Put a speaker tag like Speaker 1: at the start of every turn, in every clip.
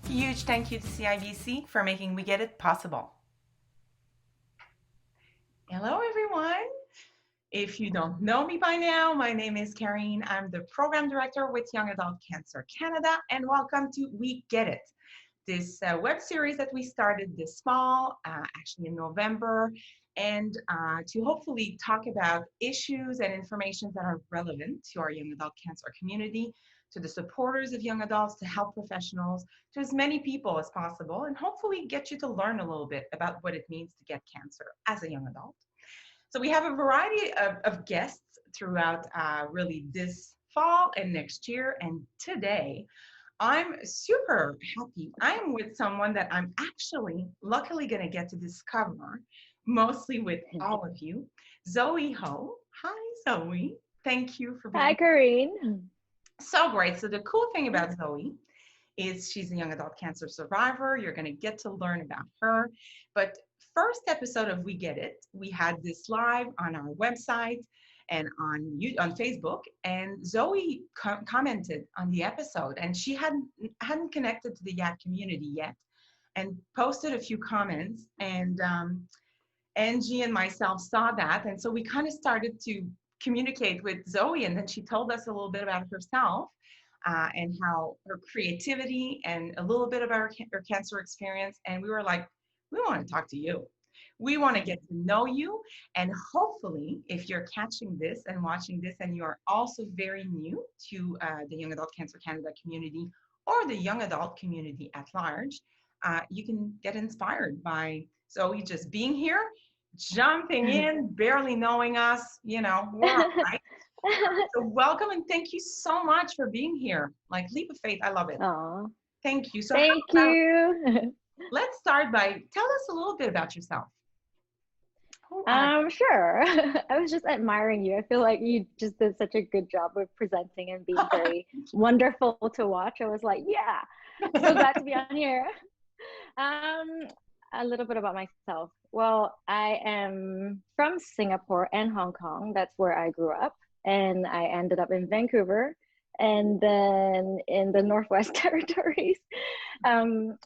Speaker 1: Huge thank you to CIBC for making We Get It possible. Hello, everyone. If you don't know me by now, my name is Karine. I'm the program director with Young Adult Cancer Canada, and welcome to We Get It, this web series that we started this fall, actually in November, and to hopefully talk about issues and information that are relevant to our young adult cancer community, to the supporters of young adults, to health professionals, to as many people as possible, and hopefully get you to learn a little bit about what it means to get cancer as a young adult. So we have a variety of guests throughout really this fall and next year. And today, I'm super happy. I'm with someone that I'm actually luckily going to get to discover, mostly with all of you. Zoe Ho. Hi, Zoe. Thank you for being
Speaker 2: Hi, Karine.
Speaker 1: so great. So the cool thing about Zoe is she's a young adult cancer survivor. You're going to get to learn about her. But first episode of We Get It, we had this live on our website and on Facebook, and Zoe commented on the episode, and she hadn't connected to the YAT community yet, and posted a few comments, and Angie and myself saw that, and so we kind of started to communicate with Zoe, and then she told us a little bit about herself. And how her creativity and a little bit about her cancer experience. And we were like, we want to talk to you. We want to get to know you. And hopefully, if you're catching this and watching this and you're also very new to the Young Adult Cancer Canada community or the young adult community at large, you can get inspired by Zoe just being here, jumping in, barely knowing us, we're all right. So welcome and thank you so much for being here. Like leap of faith, I love it.
Speaker 2: Aw,
Speaker 1: Thank you. So
Speaker 2: thank you.
Speaker 1: let's start by tell us a little bit about yourself. Who are you?
Speaker 2: Sure. I was just admiring you. I feel like you just did such a good job of presenting and being very wonderful to watch. I was like, yeah, so glad to be on here. A little bit about myself. Well, I am from Singapore and Hong Kong. That's where I grew up. And I ended up in Vancouver and then in the Northwest Territories, in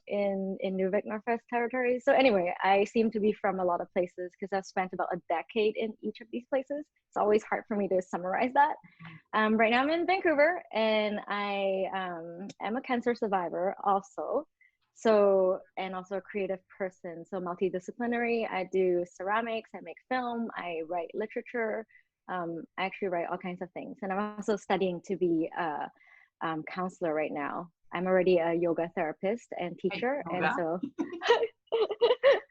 Speaker 2: Nunavut, Northwest Territories. So anyway, I seem to be from a lot of places because I've spent about a decade in each of these places. It's always hard for me to summarize that. Right now I'm in Vancouver and I am a cancer survivor also. So, and also a creative person. So multidisciplinary, I do ceramics, I make film, I write literature, I actually write all kinds of things. And I'm also studying to be a counselor right now. I'm already a yoga therapist and teacher. And so
Speaker 1: I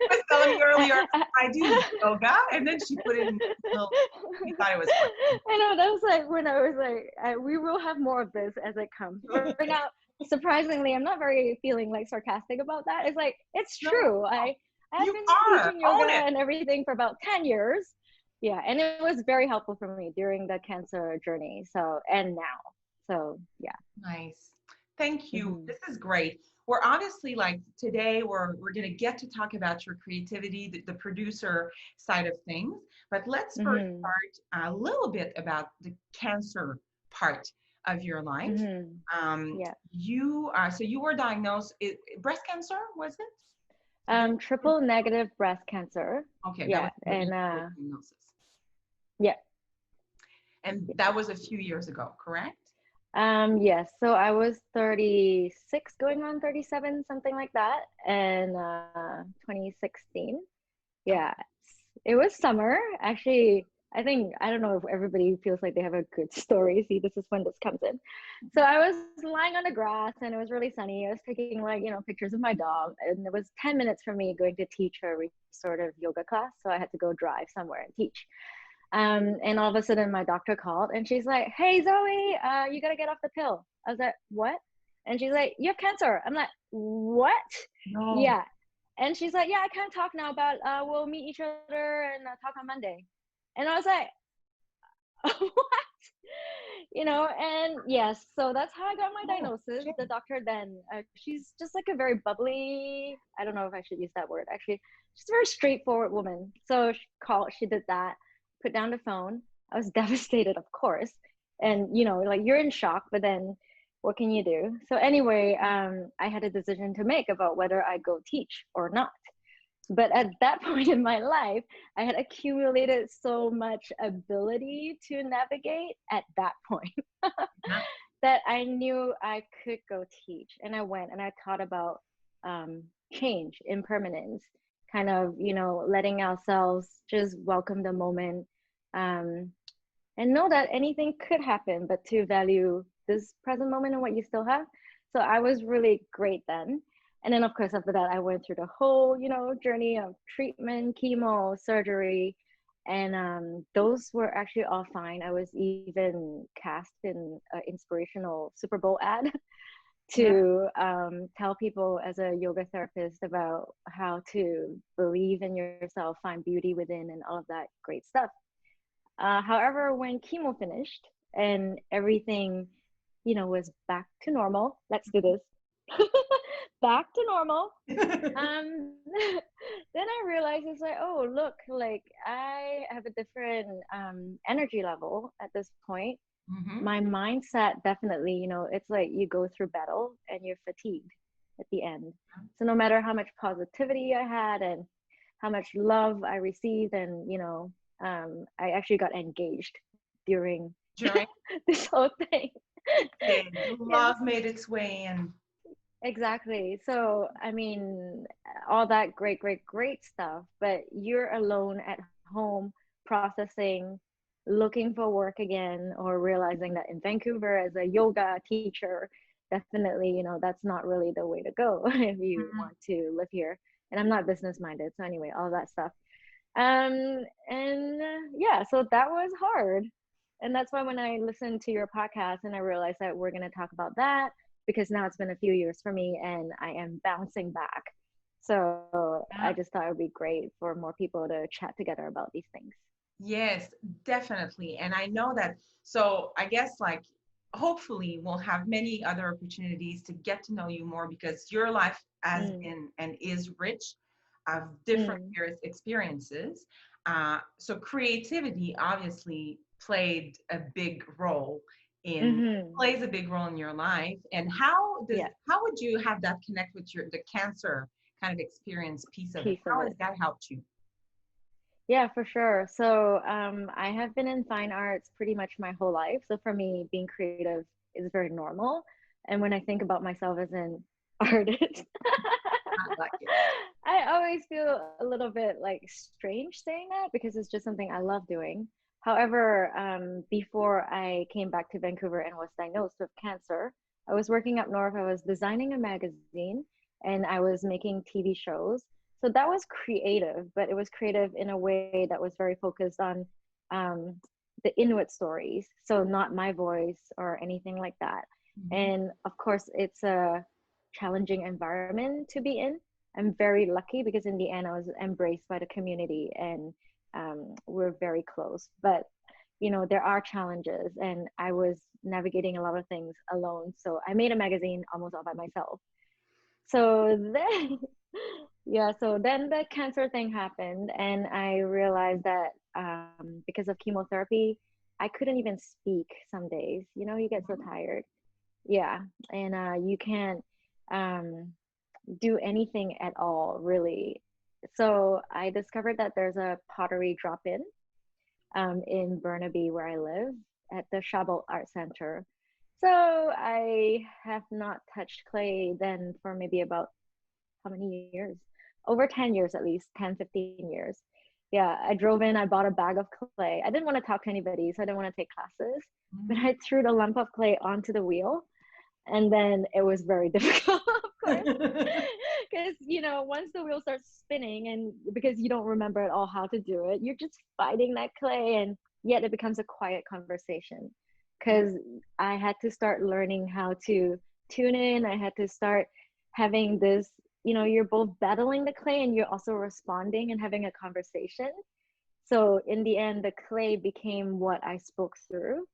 Speaker 1: was telling you earlier, I do yoga, and then she put in we thought it was funny.
Speaker 2: I know, that was like when I was like, we will have more of this as it comes. Right now, surprisingly, I'm not very feeling like sarcastic about that. It's like, it's true. I have been teaching yoga and everything for about 10 years. Yeah, and it was very helpful for me during the cancer journey. So, and now. So, yeah.
Speaker 1: Nice. Thank you. This is great. We're obviously like today we're going to get to talk about your creativity, the producer side of things. But let's first start a little bit about the cancer part of your life.
Speaker 2: Yeah.
Speaker 1: So you were diagnosed breast cancer, was it?
Speaker 2: Triple negative breast cancer.
Speaker 1: Okay.
Speaker 2: Yeah.
Speaker 1: That was
Speaker 2: and
Speaker 1: diagnosis.
Speaker 2: Yeah.
Speaker 1: And that was a few years ago, correct?
Speaker 2: Yes. So I was 36, going on 37, something like that, and 2016. Yeah. It was summer. Actually, I don't know if everybody feels like they have a good story. See, this is when this comes in. So I was lying on the grass and it was really sunny. I was taking pictures of my dog, and it was 10 minutes from me going to teach a restorative yoga class. So I had to go drive somewhere and teach. And all of a sudden my doctor called and she's like, hey, Zoe, you got to get off the pill. I was like, what? And she's like, you have cancer. I'm like, what?
Speaker 1: No.
Speaker 2: Yeah. And she's like, yeah, I can't talk now, but we'll meet each other and talk on Monday. And I was like, what? And yes, so that's how I got my diagnosis. The doctor then, she's just like a very bubbly, I don't know if I should use that word, actually. She's a very straightforward woman. So she did that, put down the phone. I was devastated, of course. And, you're in shock, but then what can you do? So anyway, I had a decision to make about whether I go teach or not. But at that point in my life, I had accumulated so much ability to navigate at that point
Speaker 1: Yeah.
Speaker 2: that I knew I could go teach. And I went and I taught about change, impermanence, kind of, letting ourselves just welcome the moment, um, and know that anything could happen, but to value this present moment and what you still have. So I was really great then. And then, of course, after that, I went through the whole, journey of treatment, chemo, surgery, and those were actually all fine. I was even cast in an inspirational Super Bowl ad
Speaker 1: Yeah.
Speaker 2: to tell people as a yoga therapist about how to believe in yourself, find beauty within, and all of that great stuff. However, when chemo finished and everything, was back to normal, let's do this, back to normal. Then I realized it's like, oh, look, like I have a different energy level at this point.
Speaker 1: Hmm.
Speaker 2: My mindset definitely, it's like you go through battle and you're fatigued at the end. So no matter how much positivity I had and how much love I received, and I actually got engaged during
Speaker 1: During
Speaker 2: this whole thing. Yes,
Speaker 1: love made its way in.
Speaker 2: exactly. So I mean, all that great, great, great stuff, but you're alone at home processing, looking for work again, or realizing that in Vancouver as a yoga teacher, definitely, that's not really the way to go if you
Speaker 1: Mhm.
Speaker 2: want to live here. And I'm not business minded. So anyway, all that stuff. And yeah, so that was hard. And that's why when I listened to your podcast and I realized that we're going to talk about that, because now it's been a few years for me and I am bouncing back. So I
Speaker 1: Yeah.
Speaker 2: just thought it would be great for more people to chat together about these things.
Speaker 1: Yes, definitely. And I know that, so I guess like hopefully we'll have many other opportunities to get to know you more because your life has
Speaker 2: Mm,
Speaker 1: been and is rich of different
Speaker 2: mm,
Speaker 1: experiences. So creativity obviously played a big role in
Speaker 2: mm-hmm.
Speaker 1: plays a big role in your life. And
Speaker 2: Yeah,
Speaker 1: how would you have that connect with the cancer kind of experience piece of it?
Speaker 2: piece of
Speaker 1: How has
Speaker 2: it.
Speaker 1: that helped you?
Speaker 2: Yeah, for sure. So I have been in fine arts pretty much my whole life. So for me, being creative is very normal. And when I think about myself as an artist,
Speaker 1: I like it.
Speaker 2: I always feel a little bit like strange saying that because it's just something I love doing. However, before I came back to Vancouver and was diagnosed with cancer, I was working up north. I was designing a magazine and I was making TV shows. So that was creative, but it was creative in a way that was very focused on um, the Inuit stories. So not my voice or anything like that.
Speaker 1: Mhm.
Speaker 2: And of course, it's a challenging environment to be in. I'm very lucky because in the end, I was embraced by the community and we're very close. But there are challenges, and I was navigating a lot of things alone. So I made a magazine almost all by myself. So then, yeah, so then the cancer thing happened, and I realized that because of chemotherapy, I couldn't even speak some days. You get so tired. Yeah, and you can't um, do anything at all, really. So I discovered that there's a pottery drop-in in Burnaby where I live at the Shabelle Art Center. So I have not touched clay then for maybe about how many years? Over 10 years at least, 10, 15 years. Yeah, I drove in, I bought a bag of clay. I didn't want to talk to anybody, so I didn't want to take classes. But
Speaker 1: Mhm.
Speaker 2: I threw the lump of clay onto the wheel, and then it was very difficult, of course, because once the wheel starts spinning, and because you don't remember at all how to do it, you're just fighting that clay, and yet it becomes a quiet conversation. Because I had to start learning how to tune in. I had to start having this, you're both battling the clay and you're also responding and having a conversation. So in the end, the clay became what I spoke through,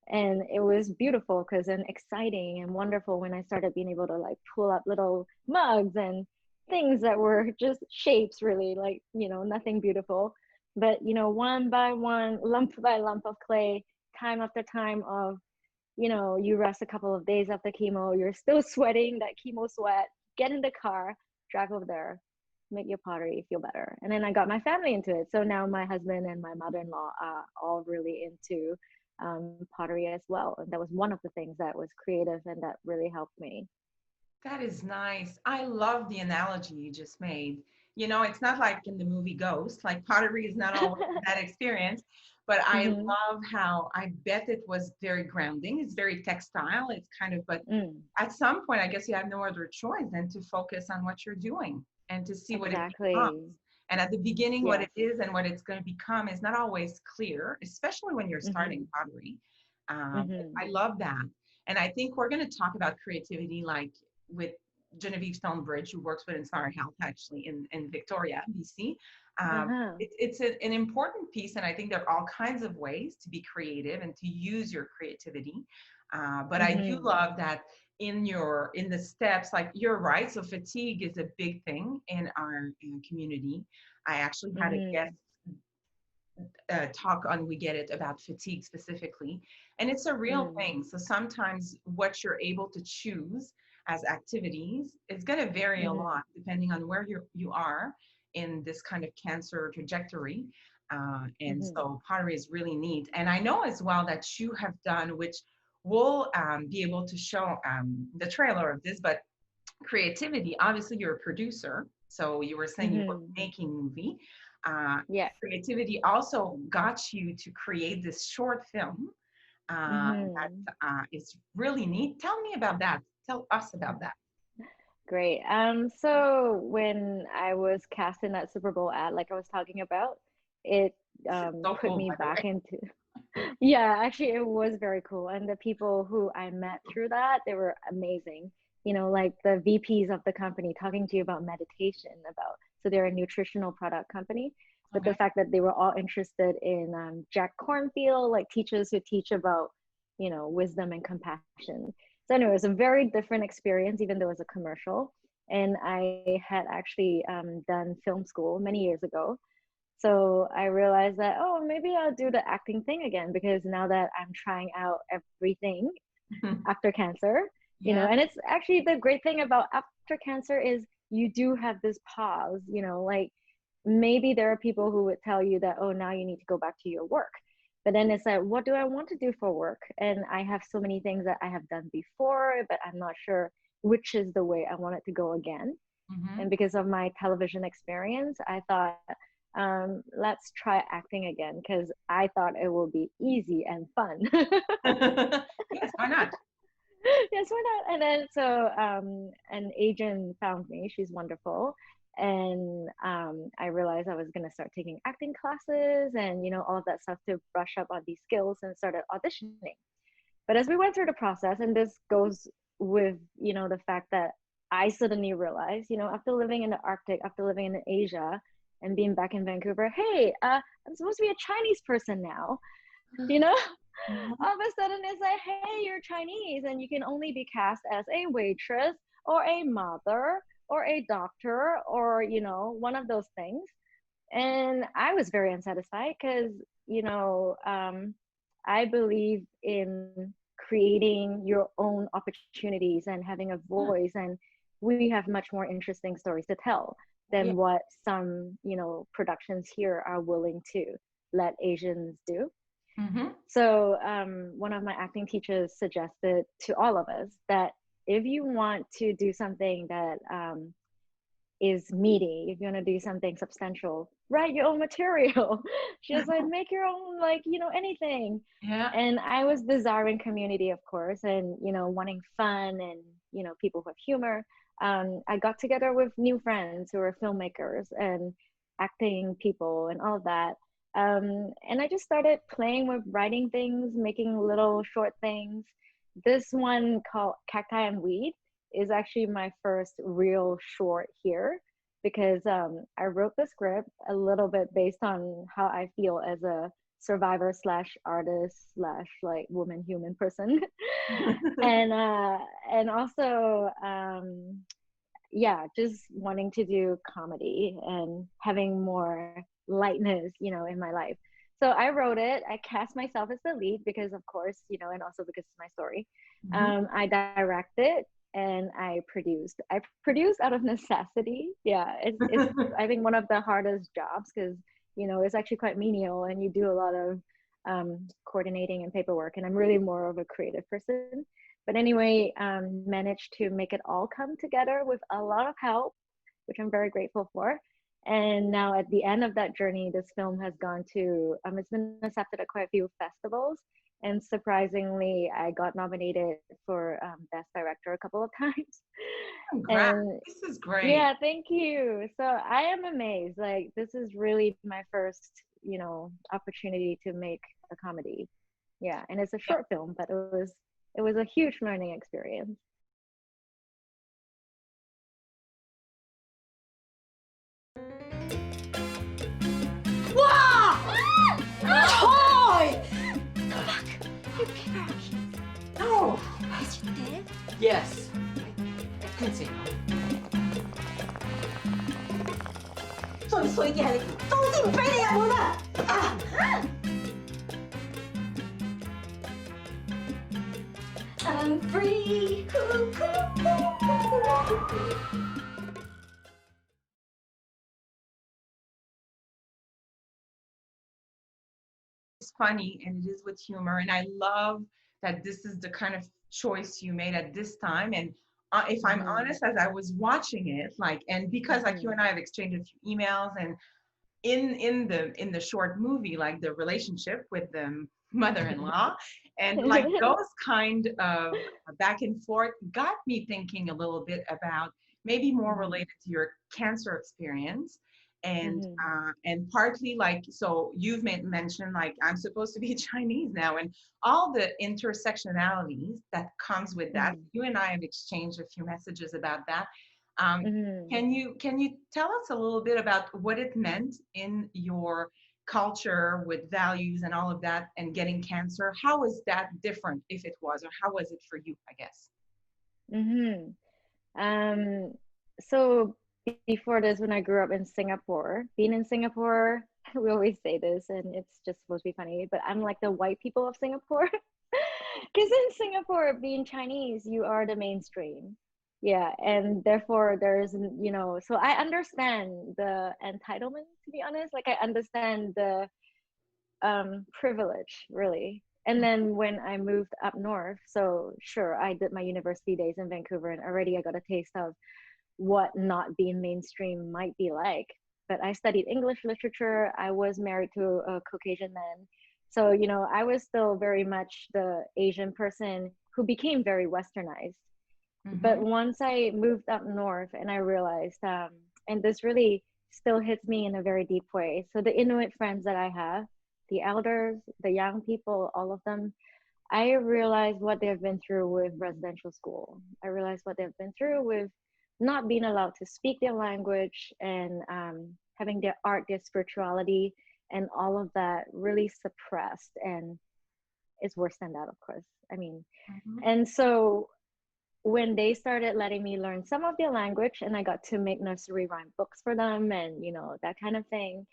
Speaker 2: and it was beautiful because and exciting and wonderful when I started being able to like pull up little mugs and things that were just shapes, really, like nothing beautiful, but one by one, lump by lump of clay, time after time of you know, you rest a couple of days after chemo, you're still sweating that chemo sweat, get in the car, drive over there, make your pottery, feel better. And then I got my family into it. So now my husband and my mother-in-law are all really into pottery as well. And that was one of the things that was creative and that really helped me.
Speaker 1: That is nice. I love the analogy you just made. You know, it's not like in the movie Ghost, like pottery is not always that experience, but I
Speaker 2: Mm-hmm.
Speaker 1: love how I bet it was very grounding. It's very textile. It's kind of, but
Speaker 2: Mm,
Speaker 1: at some point, I guess you have no other choice than to focus on what you're doing and to see what it becomes.
Speaker 2: exactly.
Speaker 1: And at the beginning, what it
Speaker 2: Yes.
Speaker 1: is and what it's going to become is not always clear, especially when you're
Speaker 2: Mm-hmm.
Speaker 1: starting pottery.
Speaker 2: Mm-hmm.
Speaker 1: I love that. And I think we're going to talk about creativity like with Genevieve Stonebridge, who works with Inspire Health actually in Victoria, BC.
Speaker 2: Uh-huh.
Speaker 1: It's an important piece, and I think there are all kinds of ways to be creative and to use your creativity. But I do
Speaker 2: Mm-hmm.
Speaker 1: love that in the steps, like you're right. So fatigue is a big thing in our community. I actually had a
Speaker 2: Mm-hmm.
Speaker 1: guest talk on We Get It about fatigue specifically. And it's a real
Speaker 2: Mm,
Speaker 1: thing. So sometimes what you're able to choose as activities is going to vary a
Speaker 2: mm-hmm.
Speaker 1: lot depending on where you are in this kind of cancer trajectory. And
Speaker 2: Mm-hmm.
Speaker 1: so pottery is really neat. And I know as well that you have done, which we'll be able to show the trailer of this, but creativity, obviously you're a producer. So you were saying you were
Speaker 2: Mm-hmm.
Speaker 1: making movie. Uh,
Speaker 2: Yeah.
Speaker 1: Creativity also got you to create this short film
Speaker 2: Mm-hmm.
Speaker 1: that is really neat. Tell me about that. Tell us about that.
Speaker 2: Great. So when I was cast in that Super Bowl ad, like I was talking about, it
Speaker 1: So
Speaker 2: put
Speaker 1: cool,
Speaker 2: me
Speaker 1: by the
Speaker 2: back
Speaker 1: way.
Speaker 2: into, yeah, actually it was very cool. And the people who I met through that, they were amazing. You know, like the VPs of the company talking to you about meditation, about, so they're a nutritional product company. But the
Speaker 1: Okay.
Speaker 2: fact that they were all interested in Jack Cornfield, like teachers who teach about, you know, wisdom and compassion. So anyway, it was a very different experience, even though it was a commercial. And I had actually done film school many years ago. So I realized that, oh, maybe I'll do the acting thing again, because now that I'm trying out everything after cancer, you know,
Speaker 1: Yeah.
Speaker 2: and it's actually the great thing about after cancer is you do have this pause, you know, like maybe there are people who would tell you that, oh, now you need to go back to your work. But then it's like, what do I want to do for work? And I have so many things that I have done before, but I'm not sure which is the way I want it to go again.
Speaker 1: Mm-hmm.
Speaker 2: And because of my television experience, I thought, let's try acting again, because I thought it will be easy and fun.
Speaker 1: Yes, why not?
Speaker 2: Yes, why not? And then so an agent found me. She's wonderful. And I realized I was going to start taking acting classes and, you know, all of that stuff to brush up on these skills, and started auditioning. But as we went through the process, and this goes with, you know, the fact that I suddenly realized, you know, after living in the Arctic, after living in Asia and being back in Vancouver, hey, I'm supposed to be a Chinese person now, you know?
Speaker 1: Mhm.
Speaker 2: All of a sudden it's like, hey, you're Chinese and you can only be cast as a waitress or a mother or a doctor or, you know, one of those things. And I was very unsatisfied because, you know, I believe in creating your own opportunities and having a
Speaker 1: Yeah.
Speaker 2: voice. And we have much more interesting stories to tell
Speaker 1: Yeah.
Speaker 2: than what some, you know, productions here are willing to let Asians do.
Speaker 1: Mm-hmm.
Speaker 2: So one of my acting teachers suggested to all of us that if you want to do something that is meaty, if you want to do something substantial, write your own material. She was like, make your own, like, you know, anything.
Speaker 1: Yeah.
Speaker 2: And I was desiring community, of course, and, you know, wanting fun and, you know, people who have humor. I got together with new friends who are filmmakers and acting people and all of that. And I just started playing with writing things, making little short things. This one called Cacti and Weed is actually my first real short here, because I wrote the script a little bit based on how I feel as a survivor slash artist slash like woman human person. And also yeah, just wanting to do comedy and having more lightness, you know, in my life. So I wrote it. I cast myself as the lead because, of course, and also because it's my story.
Speaker 1: Mhm.
Speaker 2: I directed and I produced. I produced out of necessity. Yeah, it's I think one of the hardest jobs because it's actually quite menial and you do a lot of coordinating and paperwork. And I'm really more of a creative person. But anyway, managed to make it all come together with a lot of help, which I'm very grateful for. And now at the end of that journey, this film has gone to, it's been accepted at quite a few festivals. And surprisingly, I got nominated for Best Director a couple of times.
Speaker 1: Congrats.
Speaker 2: And
Speaker 1: This is great.
Speaker 2: yeah, thank you. So I am amazed. Like, this is really my first, opportunity to make a comedy. Yeah, and it's a short film, but it was a huge learning experience.
Speaker 3: 와! toy!
Speaker 1: No.
Speaker 3: 해줄게.
Speaker 1: Yes. I can see.
Speaker 3: 最衰嘅係你，總之唔俾你入門啊！啊 I'm free.
Speaker 1: It's funny and it is with humor. And I love that this is the kind of choice you made at this time. And if I'm honest, as I was watching it, like, and because like you and I have exchanged a few emails, and in the short movie, like the relationship with the mother-in-law, and like those kind of back and forth got me thinking a little bit about maybe more related to your cancer experience. And partly like, so you've mentioned like I'm supposed to be Chinese now, and all the intersectionalities that comes with that. You and I have exchanged a few messages about that. um, can you tell us a little bit about what it meant in your culture with values and all of that, and getting cancer? How was that different, if it was, or how was it for you, I guess?
Speaker 2: Mm-hmm. So before this, when I grew up in Singapore, being in Singapore, we always say this, and it's just supposed to be funny, but I'm like the white people of Singapore. Because in Singapore, being Chinese, you are the mainstream. Yeah, and therefore so I understand the entitlement, to be honest. Like I understand the privilege, really. And then when I moved up north, so sure, I did my university days in Vancouver, and already I got a taste of what not being mainstream might be like. But I studied English literature. I was married to a Caucasian man. So, I was still very much the Asian person who became very westernized. But
Speaker 1: Mm-hmm.
Speaker 2: once I moved up north and I realized, and this really still hits me in a very deep way. So the Inuit friends that I have, the elders, the young people, all of them, I realized what they've been through with residential school. I realized what they've been through with not being allowed to speak their language, and having their art, their spirituality, and all of that really suppressed. And it's worse than that, of course. I mean,
Speaker 1: Mm-hmm.
Speaker 2: and so when they started letting me learn some of their language, and I got to make nursery rhyme books for them, and that kind of thing,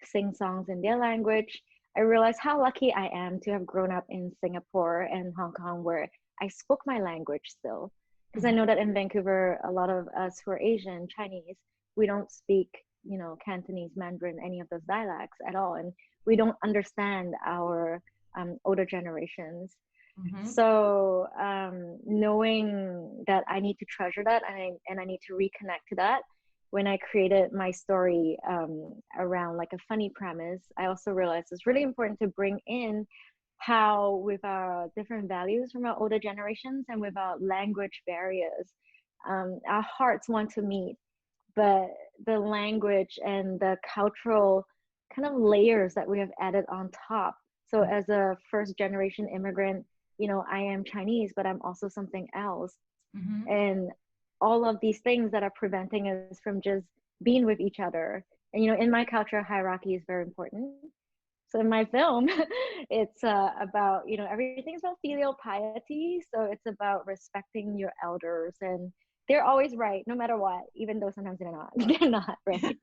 Speaker 2: sing songs in their language, I realized how lucky I am to have grown up in Singapore and Hong Kong, where I spoke my language still. Because I know that in Vancouver, a lot of us who are Asian, Chinese, we don't speak, Cantonese, Mandarin, any of those dialects at all, and we don't understand our older generations.
Speaker 1: Mm-hmm.
Speaker 2: So knowing that I need to treasure that, and I need to reconnect to that, when I created my story around like a funny premise, I also realized it's really important to bring in how with our different values from our older generations and with our language barriers, our hearts want to meet, but the language and the cultural kind of layers that we have added on top. So as a first generation immigrant, I am Chinese, but I'm also something else.
Speaker 1: Mm-hmm.
Speaker 2: And all of these things that are preventing us from just being with each other. And, in my culture, hierarchy is very important. So in my film, it's about, everything's about filial piety. So it's about respecting your elders, and they're always right, no matter what, even though sometimes they're not. They're not right.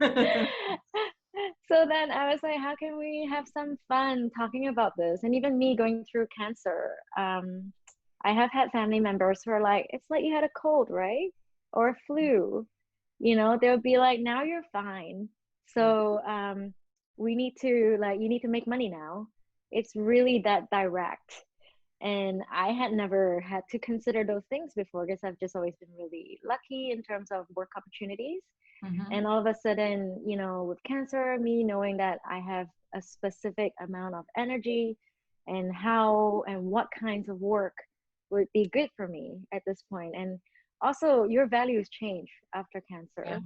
Speaker 2: So then I was like, how can we have some fun talking about this? And even me going through cancer, I have had family members who are like, it's like you had a cold, right? Or a flu. You know, they'll be like, now you're fine. So we need to, like, you need to make money now. It's really that direct. And I had never had to consider those things before because I've just always been really lucky in terms of work opportunities.
Speaker 1: Mm-hmm.
Speaker 2: And all of a sudden, you know, with cancer, me knowing that I have a specific amount of energy and how and what kinds of work would be good for me at this point. And also, your values change after
Speaker 1: Yeah.
Speaker 2: cancer.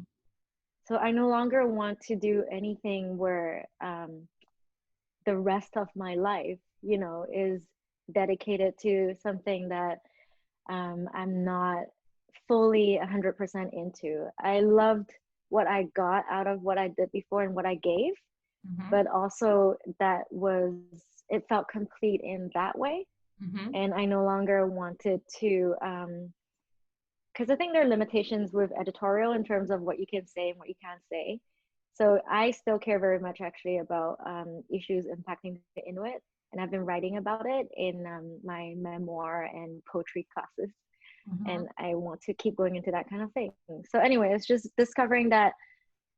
Speaker 2: So I no longer want to do anything where the rest of my life, you know, is dedicated to something that I'm not fully 100% into. I loved what I got out of what I did before and what I gave,
Speaker 1: Mm-hmm.
Speaker 2: but also that was, it felt complete in that way.
Speaker 1: Mm-hmm.
Speaker 2: And I no longer wanted to, because I think there are limitations with editorial in terms of what you can say and what you can't say. So I still care very much actually about issues impacting the Inuit, and I've been writing about it in my memoir and poetry classes,
Speaker 1: Mm-hmm.
Speaker 2: and I want to keep going into that kind of thing. So anyway, it's just discovering that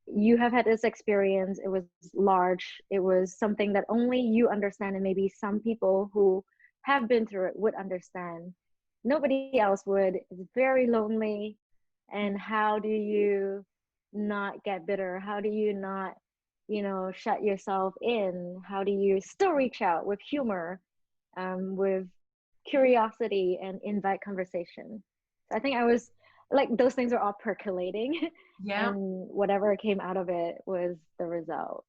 Speaker 2: you have had this experience. It was large. It was something that only you understand, and maybe some people who have been through it would understand. Nobody else would. It's very lonely. And how do you not get bitter? How do you not, you know, shut yourself in? How do you still reach out with humor, with curiosity, and invite conversation? So I think I was like, those things are all percolating.
Speaker 1: Yeah.
Speaker 2: And whatever came out of it was the result.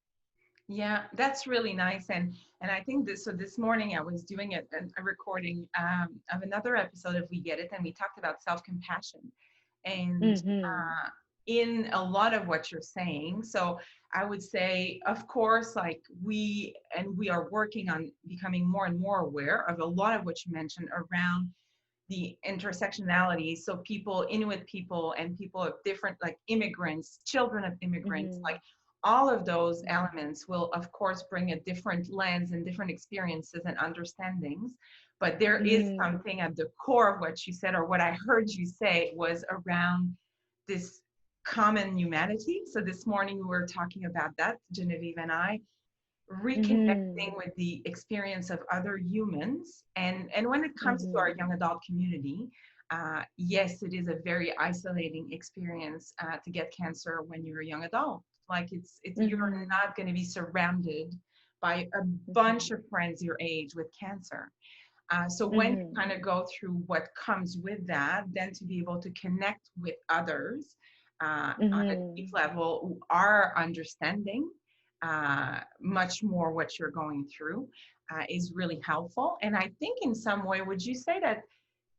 Speaker 1: Yeah, that's really nice. And I think this, so this morning I was doing a recording of another episode of We Get It, and we talked about self-compassion. And
Speaker 2: Mm-hmm.
Speaker 1: in a lot of what you're saying, so I would say, of course, like we are working on becoming more and more aware of a lot of what you mentioned around the intersectionality. So people, Inuit people, and people of different, like immigrants, children of immigrants,
Speaker 2: Mm-hmm.
Speaker 1: like all of those elements will, of course, bring a different lens and different experiences and understandings. But there is
Speaker 2: Mm-hmm.
Speaker 1: something at the core of what you said, or what I heard you say, was around this common humanity. So this morning we were talking about that, Genevieve and I,
Speaker 2: Mm-hmm.
Speaker 1: reconnecting with the experience of other humans. And when it comes to our
Speaker 2: Mm-hmm.
Speaker 1: young adult community, yes, it is a very isolating experience to get cancer when you're a young adult. Like it's you're
Speaker 2: Mm-hmm.
Speaker 1: not going to be surrounded by a
Speaker 2: Mm-hmm.
Speaker 1: bunch of friends your age with cancer. So when you
Speaker 2: Mm-hmm.
Speaker 1: kind of go through what comes with that, then to be able to connect with others on a deep
Speaker 2: Mm-hmm.
Speaker 1: level who are understanding much more what you're going through is really helpful. And I think in some way, would you say that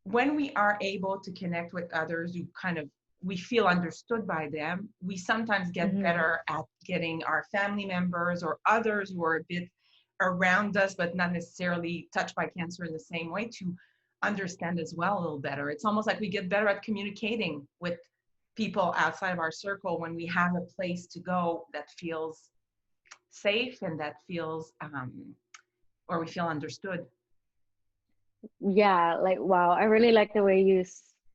Speaker 1: when we are able to connect with others who kind of we feel understood by them, we sometimes get
Speaker 2: Mm-hmm.
Speaker 1: better at getting our family members or others who are a bit around us, but not necessarily touched by cancer in the same way, to understand as well a little better. It's almost like we get better at communicating with people outside of our circle when we have a place to go that feels safe and that feels or we feel understood.
Speaker 2: Yeah, like wow, I really like the way you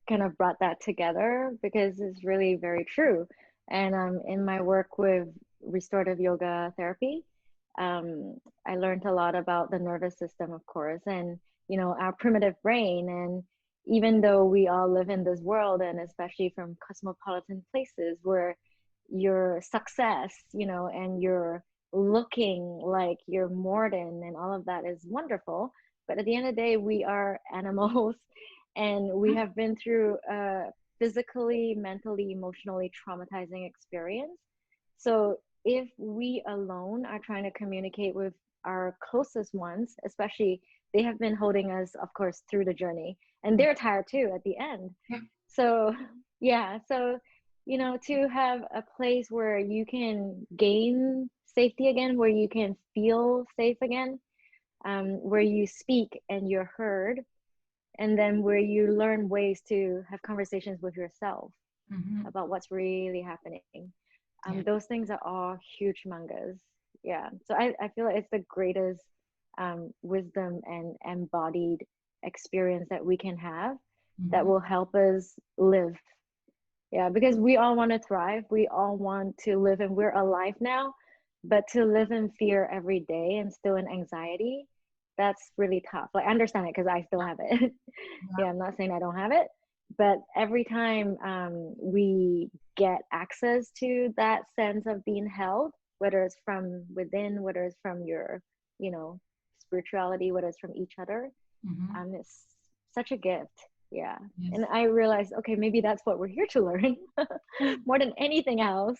Speaker 2: kind of brought that together because it's really very true. And in my work with restorative yoga therapy, um, I learned a lot about the nervous system, of course, and you know, our primitive brain. And even though we all live in this world, and especially from cosmopolitan places where your success, you know, and you're looking like you're modern and all of that is wonderful, but at the end of the day, we are animals and we have been through a physically, mentally, emotionally traumatizing experience. So if we alone are trying to communicate with our closest ones, especially, they have been holding us, of course, through the journey, and they're tired too at the end.
Speaker 1: Yeah.
Speaker 2: So, yeah, so, you know, to have a place where you can gain safety again, where you can feel safe again, where you speak and you're heard, and then where you learn ways to have conversations with yourself
Speaker 1: Mm-hmm.
Speaker 2: about what's really happening.
Speaker 1: Yeah.
Speaker 2: Those things are all huge mangas. Yeah. So I feel like it's the greatest wisdom and embodied experience that we can have that
Speaker 1: Mhm.
Speaker 2: will help us live. Yeah, because we all want to thrive. We all want to live, and we're alive now. But to live in fear every day and still in anxiety, that's really tough. Like, I understand it because I still have it.
Speaker 1: Yeah.
Speaker 2: Yeah, I'm not saying I don't have it, but every time we get access to that sense of being held, whether it's from within, whether it's from your, you know, spirituality, whether it's from each other,
Speaker 1: Mhm.
Speaker 2: it's such a gift. Yeah.
Speaker 1: Yes.
Speaker 2: And I realized, okay, maybe that's what we're here to learn more than anything else.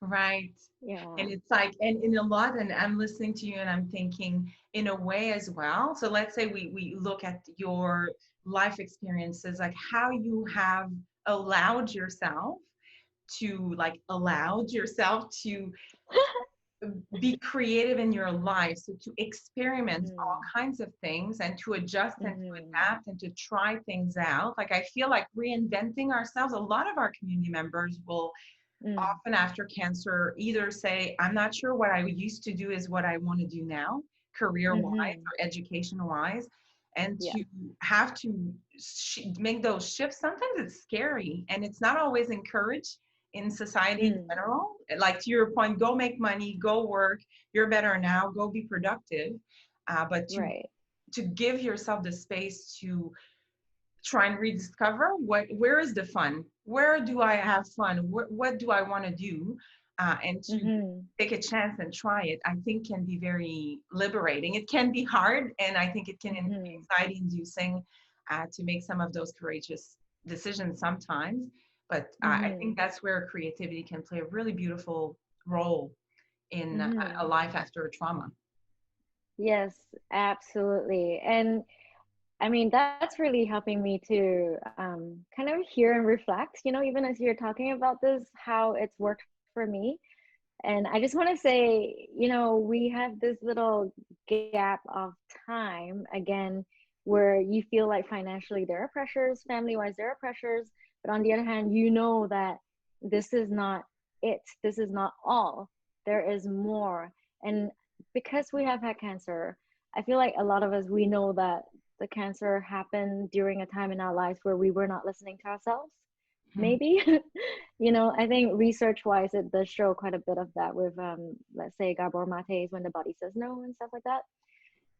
Speaker 1: Right.
Speaker 2: Yeah.
Speaker 1: And it's like, and in a lot, and I'm listening to you and I'm thinking in a way as well. So let's say we look at your life experiences, like how you have allowed yourself to be creative in your life. So to experiment all
Speaker 2: Mm,
Speaker 1: kinds of things and to adjust and to
Speaker 2: mm-hmm,
Speaker 1: adapt and to try things out. Like I feel like reinventing ourselves, a lot of our community members will
Speaker 2: mm,
Speaker 1: often after cancer either say, I'm not sure what I used to do is what I want to do now, career wise
Speaker 2: mm-hmm.
Speaker 1: or education wise. And
Speaker 2: Yeah.
Speaker 1: to have to make those shifts, sometimes it's scary and it's not always encouraged in society in
Speaker 2: Mm,
Speaker 1: general. Like to your point, go make money, go work, you're better now, go be productive. But
Speaker 2: right.
Speaker 1: to give yourself the space to try and rediscover where is the fun, where do I have fun, what do I want to do, and to
Speaker 2: Mm-hmm,
Speaker 1: take a chance and try it, I think can be very liberating. It can be hard and I think it can be
Speaker 2: mm-hmm,
Speaker 1: anxiety inducing to make some of those courageous decisions sometimes, but I
Speaker 2: mm-hmm,
Speaker 1: think that's where creativity can play a really beautiful role in a
Speaker 2: mm-hmm.
Speaker 1: life after a trauma.
Speaker 2: Yes, absolutely. And I mean, that's really helping me to kind of hear and reflect, even as you're talking about this, how it's worked for me. And I just want to say, we have this little gap of time again where you feel like financially there are pressures, family wise, there are pressures. But on the other hand, you know that this is not it, this is not all. There is more. And because we have had cancer, I feel like a lot of us, we know that the cancer happened during a time in our lives where we were not listening to ourselves,
Speaker 1: Mhm.
Speaker 2: maybe. I think research wise it does show quite a bit of that with let's say Gabor Mate's When the Body Says No and stuff like that.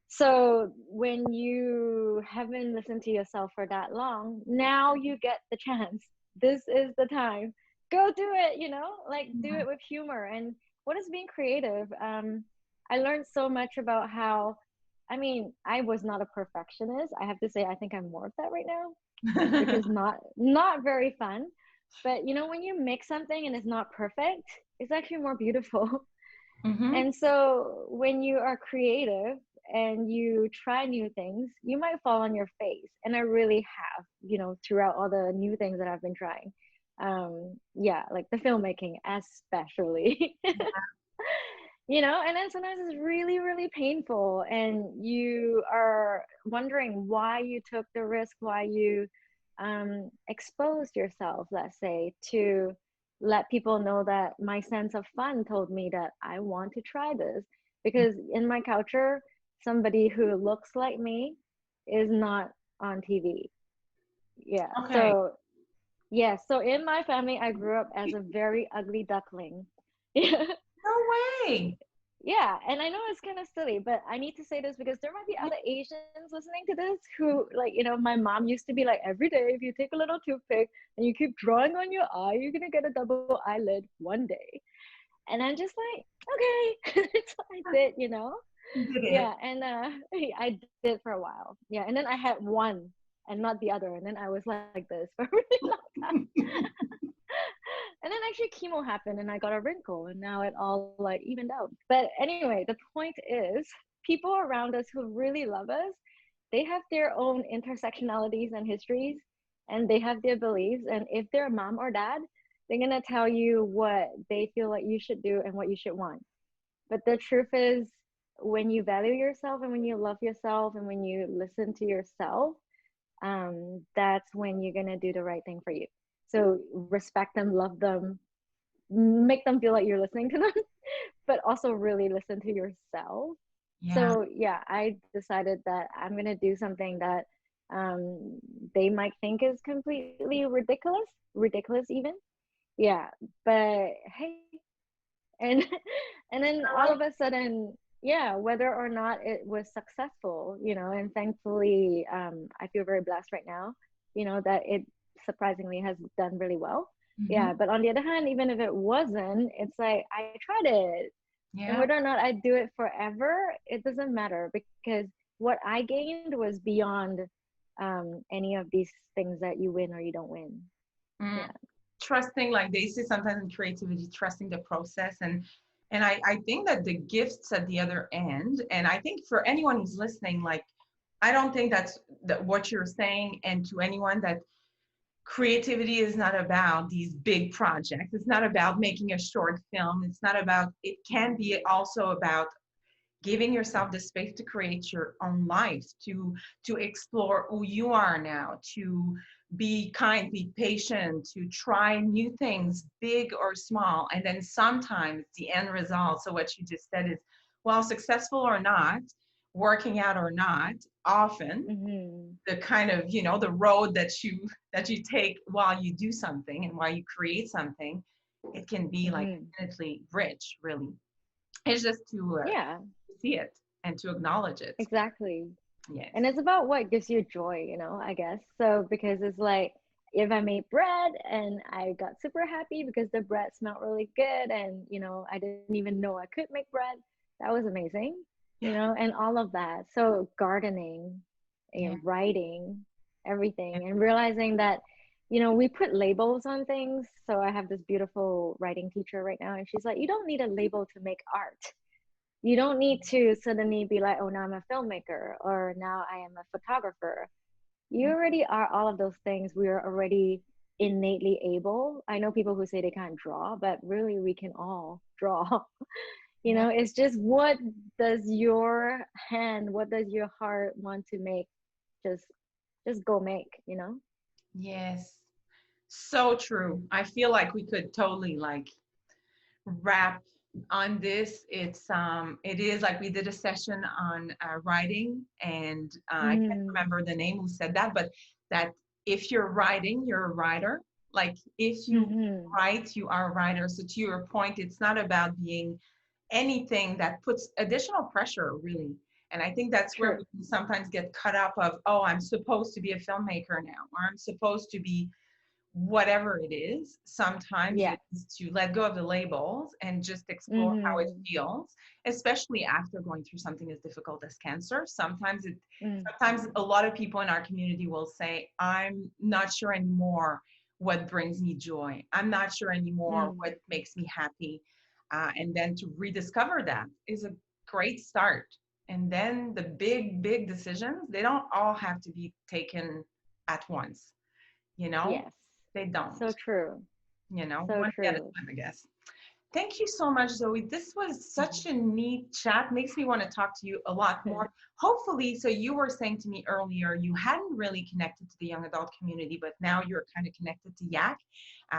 Speaker 2: So when you haven't listened to yourself for that long, now you get the chance. This is the time. Go do it, like do
Speaker 1: Yeah.
Speaker 2: it with humor. And what is being creative? I learned so much about how, I mean, I was not a perfectionist. I have to say, I think I'm more of that right now, which is not very fun. But when you make something and it's not perfect, it's actually more beautiful.
Speaker 1: Mhm.
Speaker 2: And so when you are creative and you try new things, you might fall on your face. And I really have, throughout all the new things that I've been trying. Yeah, like the filmmaking, especially. And then sometimes it's really, really painful. And you are wondering why you took the risk, why you exposed yourself, let's say, to let people know that my sense of fun told me that I want to try this. Because in my culture, somebody who looks like me is not on TV. Yeah.
Speaker 1: Okay.
Speaker 2: So, yeah. So in my family, I grew up as a very ugly duckling. Yeah.
Speaker 1: No way.
Speaker 2: Yeah, and I know it's kind of silly, but I need to say this because there might be other Asians listening to this who, like, my mom used to be like, every day, if you take a little toothpick and you keep drawing on your eye, you're gonna get a double eyelid one day. And I'm just like, okay, so I did,
Speaker 1: You did it.
Speaker 2: yeah, and I did for a while, yeah, and then I had one and not the other, and then I was like this for a really long time. And then actually chemo happened and I got a wrinkle and now it all like evened out. But anyway, the point is people around us who really love us, they have their own intersectionalities and histories and they have their beliefs. And if they're a mom or dad, they're gonna tell you what they feel like you should do and what you should want. But the truth is when you value yourself and when you love yourself and when you listen to yourself, that's when you're gonna do the right thing for you. So respect them, love them, make them feel like you're listening to them, but also really listen to yourself.
Speaker 1: Yeah.
Speaker 2: So yeah, I decided that I'm gonna do something that they might think is completely ridiculous even. Yeah, but hey, and and then all of a sudden, yeah, whether or not it was successful, and thankfully, I feel very blessed right now, that it surprisingly has done really well.
Speaker 1: Mm-hmm.
Speaker 2: Yeah, but on the other hand, even if it wasn't, it's like I tried it, and
Speaker 1: Yeah.
Speaker 2: whether or not I do it forever, it doesn't matter, because what I gained was beyond any of these things that you win or you don't win.
Speaker 1: Mm.
Speaker 2: Yeah.
Speaker 1: Trusting, like they say sometimes in creativity, trusting the process. And I think that the gifts at the other end, and I think for anyone who's listening, like I don't think that's what you're saying. And to anyone, that creativity is not about these big projects. It's not about making a short film. It's not about, it can be also about giving yourself the space to create your own life, to explore who you are now, to be kind, be patient, to try new things, big or small. And then sometimes the end result, so what you just said is, well, successful or not, working out or not, often
Speaker 2: Mm-hmm.
Speaker 1: the kind of, the road that you take while you do something and while you create something, it can be like
Speaker 2: Mm-hmm.
Speaker 1: infinitely rich, really. It's just to
Speaker 2: Yeah,
Speaker 1: see it and to acknowledge it.
Speaker 2: exactly.
Speaker 1: Yes.
Speaker 2: And it's about what gives you joy, I guess. So because it's like if I made bread and I got super happy because the bread smelled really good, and I didn't even know I could make bread, that was amazing.
Speaker 1: Yeah.
Speaker 2: And all of that. So gardening,
Speaker 1: Yeah.
Speaker 2: writing,
Speaker 1: Yeah.
Speaker 2: everything, and realizing that we put labels on things. So I have this beautiful writing teacher right now, and she's like, you don't need a label to make art. You don't need to suddenly be like, oh, now I'm a filmmaker, or now I am a photographer. You already are all of those things. We are already innately able. I know people who say they can't draw, but really we can all draw.
Speaker 1: Yeah.
Speaker 2: It's just, what does your hand, what does your heart want to make? Just go make.
Speaker 1: Yes. So true. I feel like we could totally like wrap on this. It is like we did a session on writing, and I can't
Speaker 2: Mm,
Speaker 1: remember the name who said that, but that if you're writing, you're a writer. Like if you
Speaker 2: mm-hmm.
Speaker 1: write, you are a writer. So to your point, it's not about being anything that puts additional pressure, really. And I think that's where
Speaker 2: True.
Speaker 1: we can sometimes get cut up of, oh, I'm supposed to be a filmmaker now, or I'm supposed to be whatever it is. Sometimes
Speaker 2: Yeah.
Speaker 1: it is to let go of the labels and just explore how it
Speaker 2: Mm-hmm.
Speaker 1: feels, especially after going through something as difficult as cancer.
Speaker 2: Mm,
Speaker 1: Sometimes a lot of people in our community will say, I'm not sure anymore what brings me joy. I'm not sure anymore
Speaker 2: mm.
Speaker 1: what makes me happy. And then to rediscover that is a great start. And then the big, big decisions, they don't all have to be taken at once, you know?
Speaker 2: Yes.
Speaker 1: They don't,
Speaker 2: So true. So
Speaker 1: one day at a
Speaker 2: true.
Speaker 1: time, I guess. Thank you so much, Zoe. This was such a neat chat. Makes me want to talk to you a lot more. Hopefully, so you were saying to me earlier, you hadn't really connected to the young adult community, but now you're kind of connected to YAC.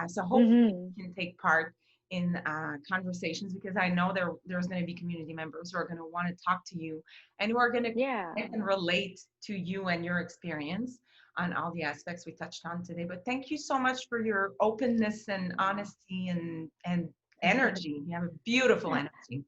Speaker 1: So hopefully
Speaker 2: Mm-hmm.
Speaker 1: you can take part in conversations, because I know there's going to be community members who are going to want to talk to you and who are going to
Speaker 2: Yeah.
Speaker 1: and relate to you and your experience on all the aspects we touched on today. But thank you so much for your openness and honesty and energy. You have a beautiful energy.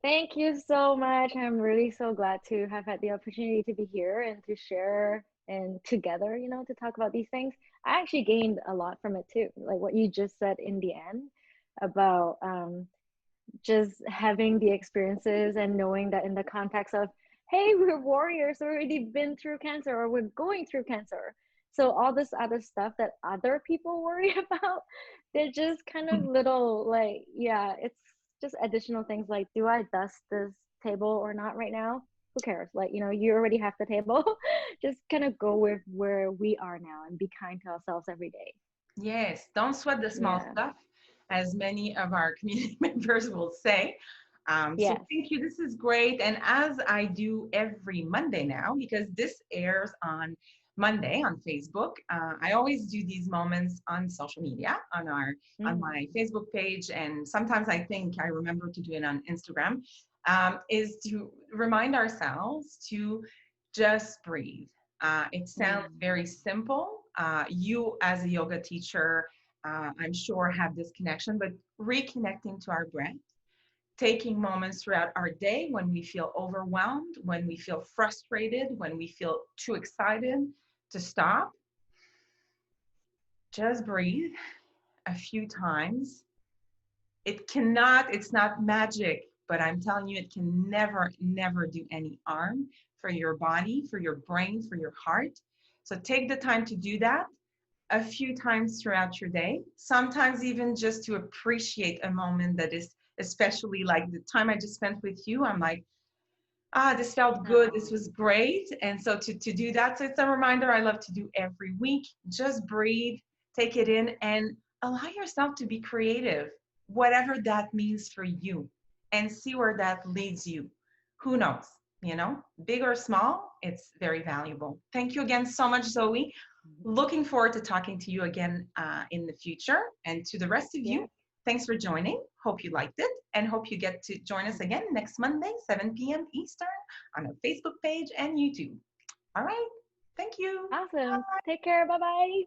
Speaker 2: Thank you so much. I'm really so glad to have had the opportunity to be here and to share and together, to talk about these things. I actually gained a lot from it too, like what you just said in the end about just having the experiences and knowing that in the context of, hey, we're warriors, we've already been through cancer, or we're going through cancer. So all this other stuff that other people worry about, they're just kind of little, like, yeah, it's just additional things like, do I dust this table or not right now? Who cares? Like, you already have the table. Just kind of go with where we are now and be kind to ourselves every day.
Speaker 1: Yes, don't sweat the small
Speaker 2: Yeah.
Speaker 1: stuff, as many of our community members will say. So
Speaker 2: Yes.
Speaker 1: thank you. This is great. And as I do every Monday now, because this airs on Monday on Facebook. I always do these moments on social media, on my Facebook page, and sometimes I think I remember to do it on Instagram. Is to remind ourselves to just breathe. It sounds very simple. You, as a yoga teacher, I'm sure have this connection, but reconnecting to our breath, taking moments throughout our day when we feel overwhelmed, when we feel frustrated, when we feel too excited to stop, just breathe a few times. It's not magic, but I'm telling you, it can never, never do any harm for your body, for your brain, for your heart. So take the time to do that a few times throughout your day, sometimes even just to appreciate a moment that is, especially like the time I just spent with you. I'm like, this felt good. This was great. And so to do that, so it's a reminder I love to do every week. Just breathe, take it in, and allow yourself to be creative, whatever that means for you, and see where that leads you. Who knows? You know, big or small, it's very valuable. Thank you again so much, Zoe. Looking forward to talking to you again in the future. And to the rest of you, thanks for joining. Hope you liked it, and hope you get to join us again next Monday, 7 p.m. Eastern, on our Facebook page and YouTube. All right. Thank you.
Speaker 2: Awesome. Take care. Bye-bye.